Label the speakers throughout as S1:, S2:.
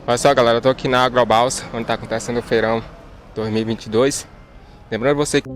S1: Olha só, galera, eu tô aqui na agrobalsa, onde tá acontecendo o feirão 2022. Lembrando você que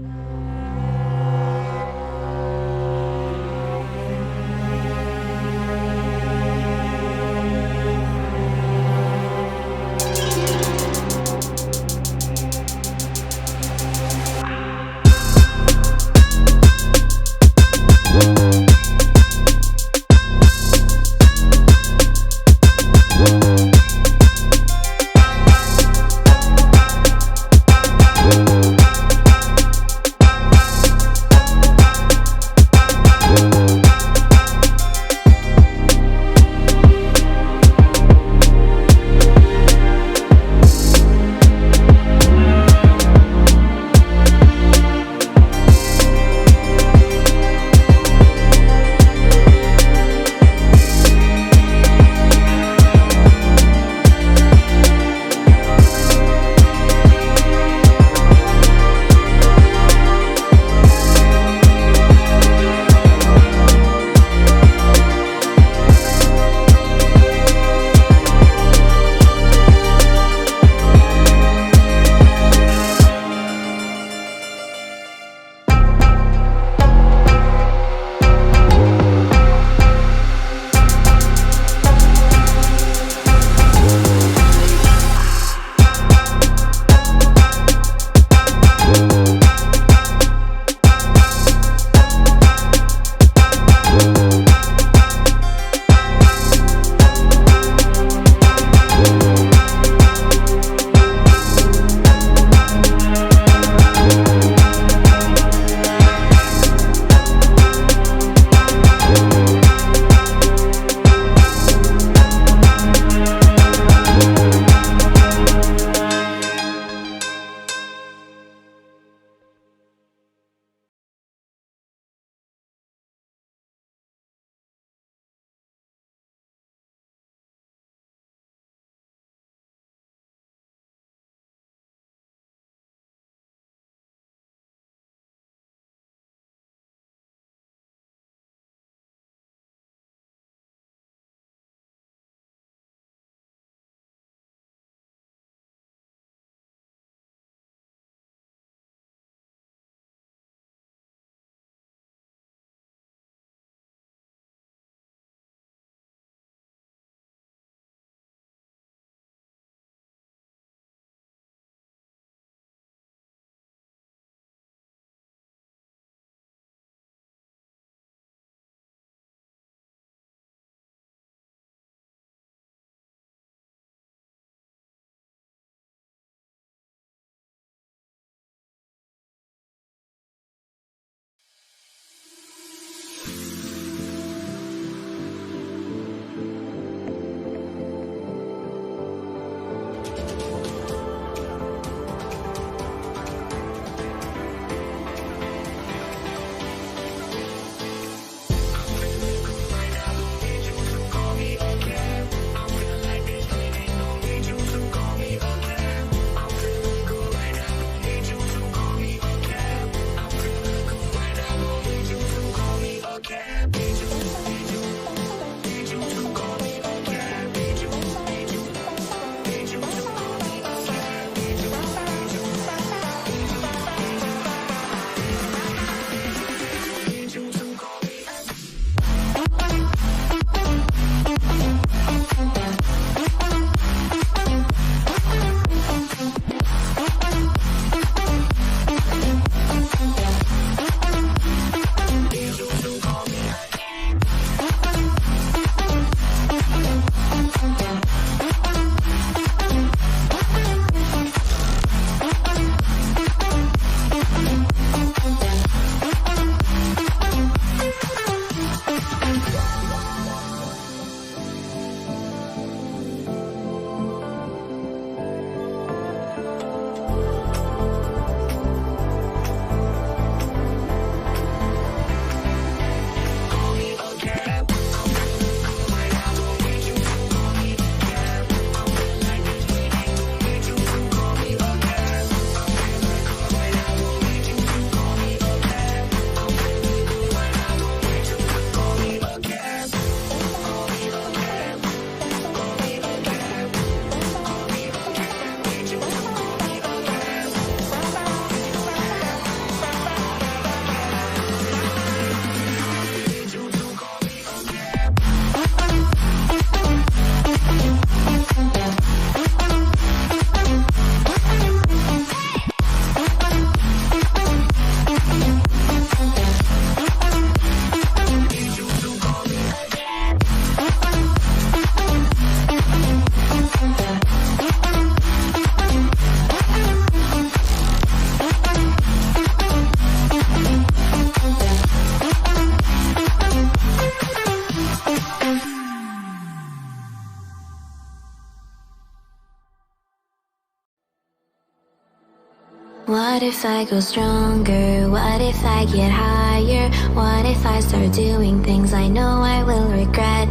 S2: What if I go stronger? What if I get higher? What if I start doing things I know I will regret?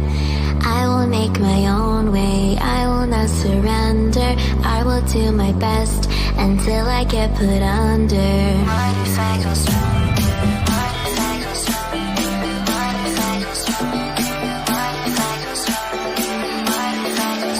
S2: I will make my own way, I will not surrender. I will do my best until I get put under. What if I go stronger? What if I go stronger? What if I go stronger? What if I go stronger? What if I go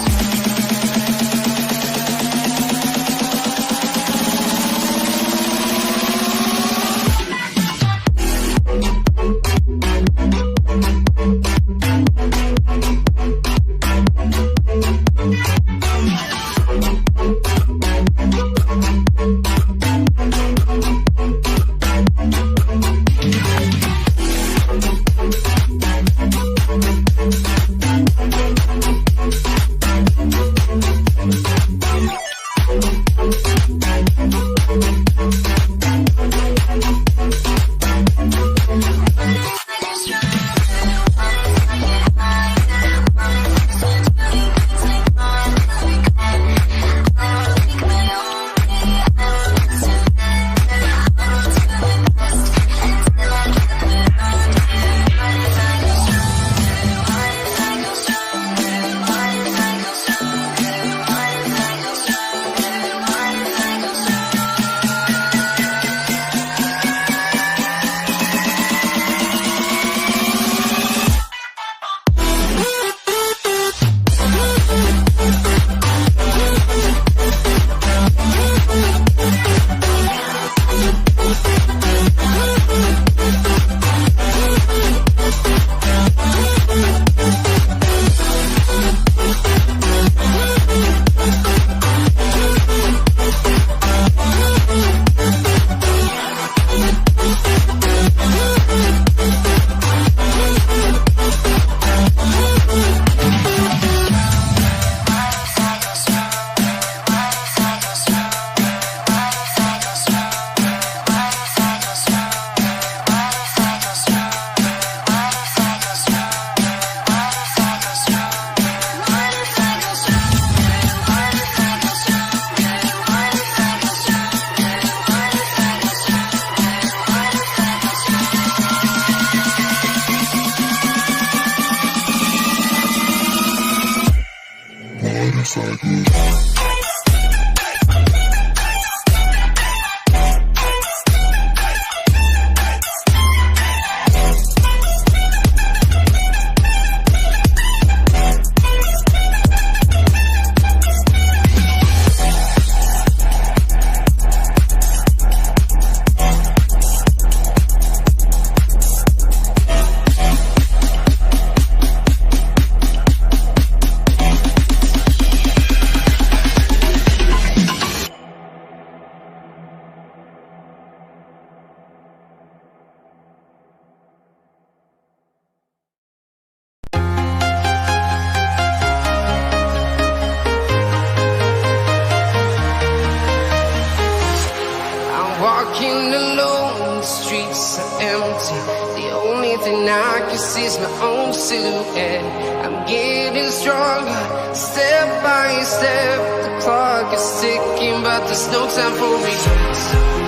S3: Walking alone, the streets are empty. The only thing I can see is my own silhouette. I'm getting stronger, step by step. The clock is ticking, but there's no time for regrets.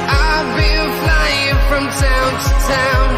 S3: I've been flying from town to town,